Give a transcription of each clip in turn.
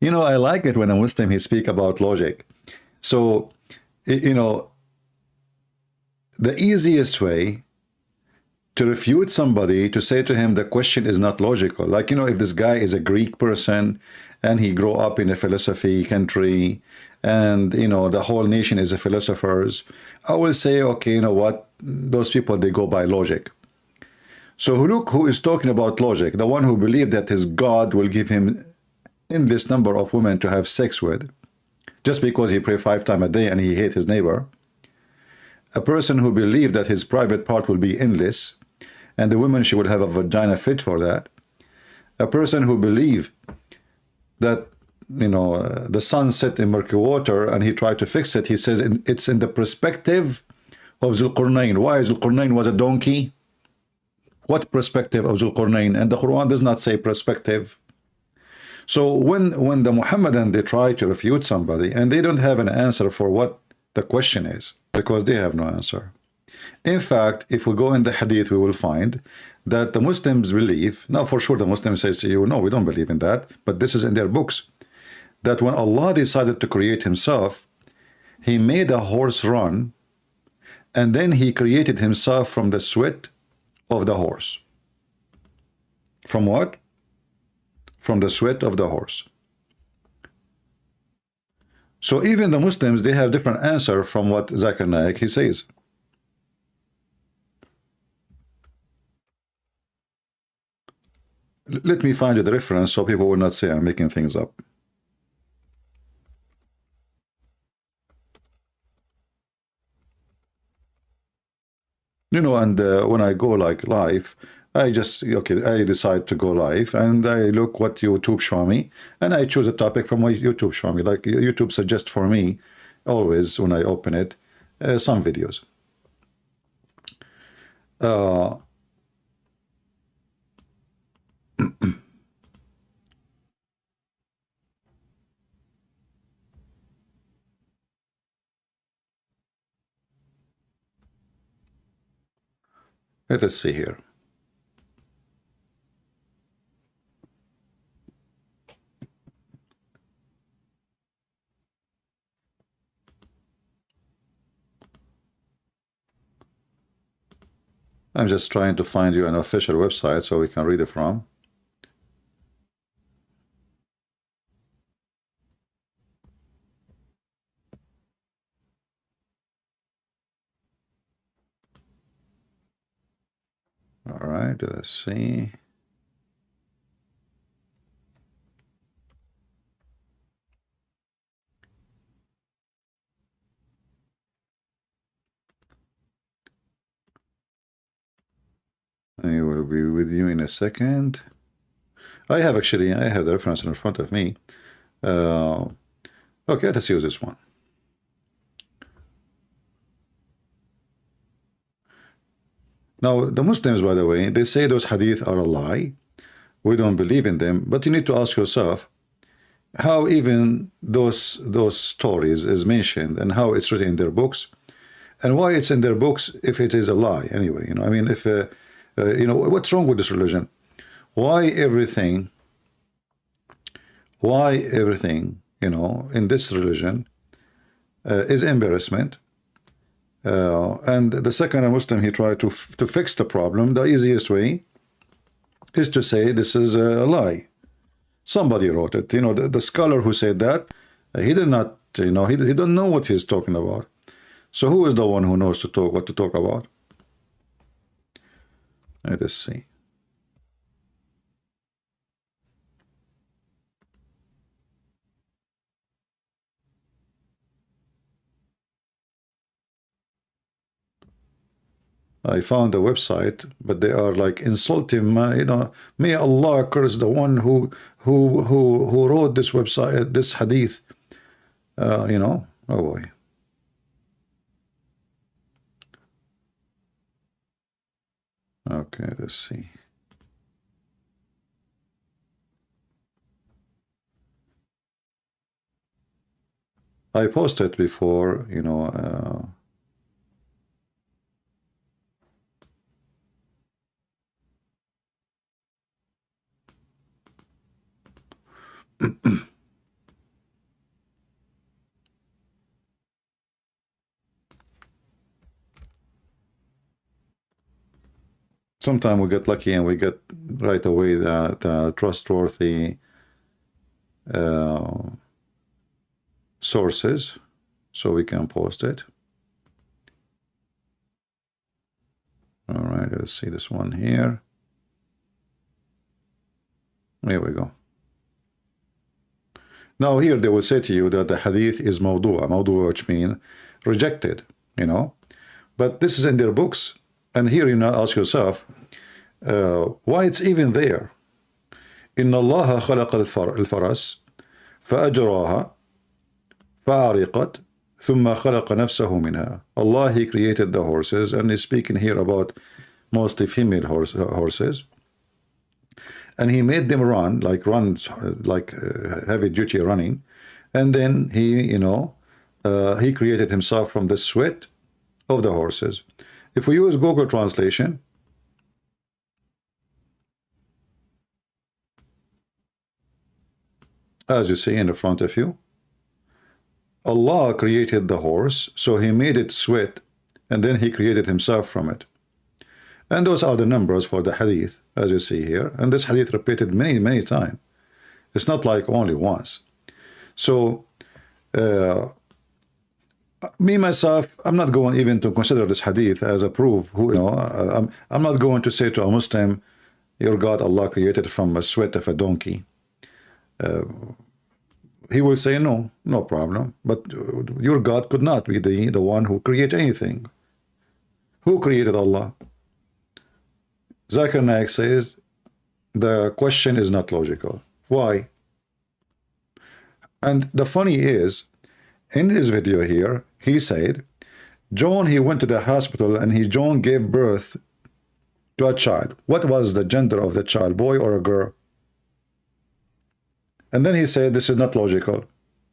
You know, I like it when a Muslim he speak about logic. So, you know, the easiest way to refute somebody, to say to him the question is not logical. Like, you know, if this guy is a Greek person and he grew up in a philosophy country and, you know, the whole nation is a philosophers, I will say, okay, you know what, those people, they go by logic. So look who is talking about logic, the one who believed that his God will give him endless number of women to have sex with, just because he pray 5 times a day and he hate his neighbor. A person who believed that his private part will be endless, and the woman, she would have a vagina fit for that. A person who believed that, you know, the sun set in murky water and he tried to fix it, he says it's in the perspective of Zulqarnain. Why Zulqarnain was a donkey? What perspective of Zulqarnain? And the Quran does not say perspective. So when the Muhammadan, they try to refute somebody and they don't have an answer for what the question is, because they have no answer. In fact, if we go in the hadith, we will find that the Muslims believe, now for sure the Muslim says to you, no, we don't believe in that, but this is in their books, that when Allah decided to create himself, he made a horse run, and then he created himself from the sweat of the horse. From what? From the sweat of the horse. So even the Muslims, they have different answer from what Zakir Naik he says. Let me find you the reference so people will not say I'm making things up. You know, and when I go like live, I just, okay, I decide to go live and I look what YouTube show me and I choose a topic from what YouTube show me. Like YouTube suggests for me always when I open it some videos. Let us see here. I'm just trying to find you an official website so we can read it from. All right, let's see. I will be with you in a second. I have the reference in front of me. Okay, let's use this one. Now, the Muslims, by the way, they say those hadith are a lie. We don't believe in them. But you need to ask yourself how even those stories is mentioned and how it's written in their books, and why it's in their books if it is a lie anyway. You know, I mean, if you know, what's wrong with this religion? Why everything, you know, in this religion is embarrassment? And the second a Muslim he tried to fix the problem, the easiest way is to say this is a lie. Somebody wrote it. You know, the scholar who said that, he did not, you know, he don't know what he's talking about. So who is the one who knows what to talk about? Let us see. I found a website, but they are like insulting, you know, may Allah curse the one who wrote this website, this hadith. You know, oh boy. Okay, let's see. I posted before, you know, Sometimes we get lucky and we get right away the trustworthy sources, so we can post it. All right, let's see this one here. Here we go. Now here they will say to you that the hadith is mawdu', which means rejected, you know. But this is in their books. And here you now ask yourself, why it's even there. إن الله خلق الفرس فأجراها فعرقت ثم خلق نفسه منها. Allah, He created the horses, and He's speaking here about mostly female horses. And He made them run like heavy duty running. And then He, you know, He created Himself from the sweat of the horses. If we use Google translation, as you see in the front of you, Allah created the horse, so He made it sweat, and then He created Himself from it. And those are the numbers for the hadith, as you see here. And this hadith repeated many, many times. It's not like only once. So, me myself, I'm not going even to consider this hadith as a proof. I'm not going to say to a Muslim, your God Allah created from a sweat of a donkey. He will say no, no problem. But your God could not be the one who created anything. Who created Allah? Zakir Naik says the question is not logical. Why? And the funny is, in this video here, he said, John, he went to the hospital and John gave birth to a child. What was the gender of the child, boy or a girl? And then he said, this is not logical.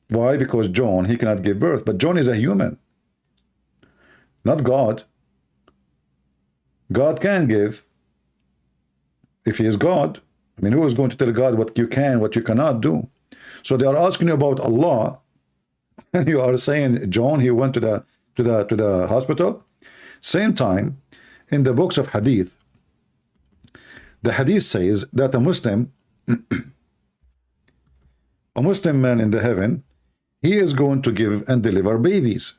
Why? Because John, he cannot give birth. But John is a human, not God. God can give. If he is God, I mean, who is going to tell God what you can, what you cannot do? So they are asking you about Allah, and you are saying John, he went to the hospital. Same time, in the books of hadith, the hadith says that a Muslim man in the heaven, he is going to give and deliver babies.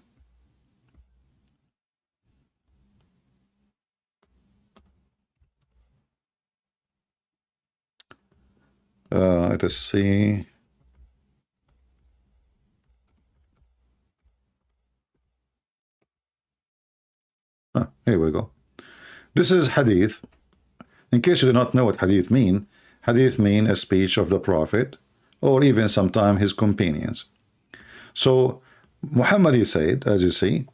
Let us see. Here we go. This is hadith. In case you do not know what hadith mean a speech of the Prophet, or even sometime his companions. So Muhammad, he said, as you see,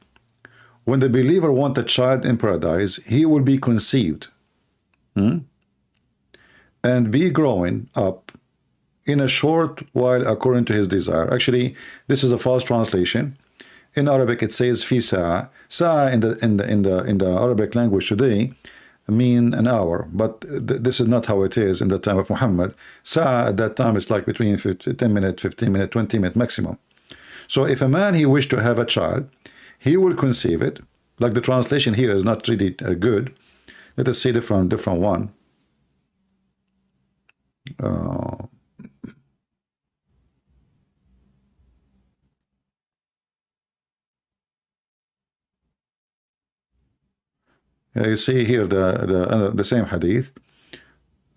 when the believer want a child in paradise, he will be conceived and be growing up in a short while according to his desire. Actually, this is a false translation. In Arabic, it says fi sa'a. Sa'a in the Arabic language today mean an hour, but this is not how it is in the time of Muhammad. Sa'a at that time is like between 10 minutes, 15 minutes, 20 minutes maximum. So if a man, he wished to have a child, he will conceive it. Like the translation here is not really good. Let us see different one. You see here the same hadith.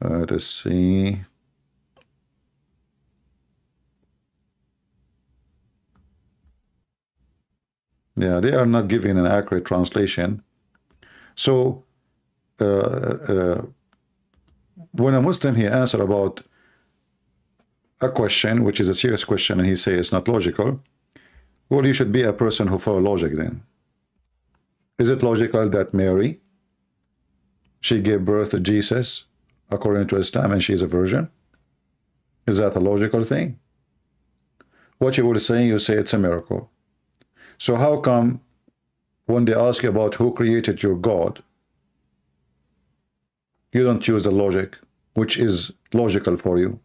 Let's see. Yeah, they are not giving an accurate translation. So when a Muslim, he answer about a question, which is a serious question, and he say it's not logical, well, you should be a person who follow logic then. Is it logical that Mary, she gave birth to Jesus according to Islam and she is a virgin? Is that a logical thing? What you will say, you say it's a miracle. So how come when they ask you about who created your God, you don't use the logic, which is logical for you?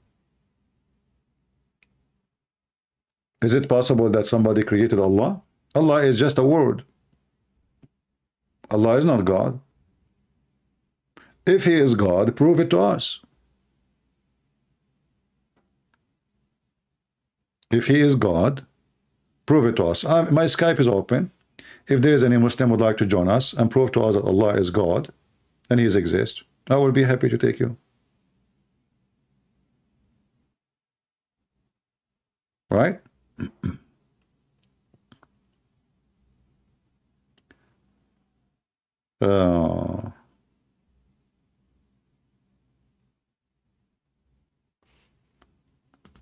Is it possible that somebody created Allah? Allah is just a word. Allah is not God. If he is God, prove it to us. If he is God, prove it to us. My Skype is open. If there is any Muslim would like to join us and prove to us that Allah is God and he exists, I will be happy to take you. Right?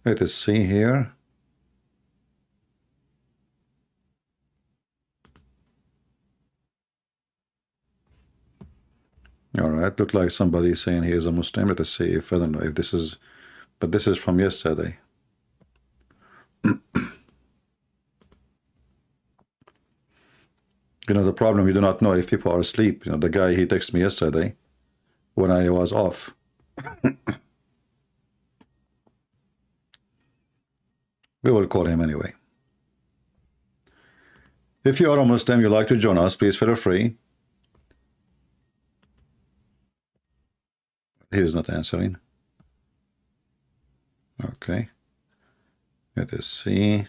Let us see here. All right, look like somebody saying he is a Muslim. Let us see if, I don't know if this is, but this is from yesterday. You know, the problem, you do not know if people are asleep. You know, the guy, he texted me yesterday when I was off. We will call him anyway. If you are a Muslim, you like to join us, please feel free. He is not answering. Okay. Let us see.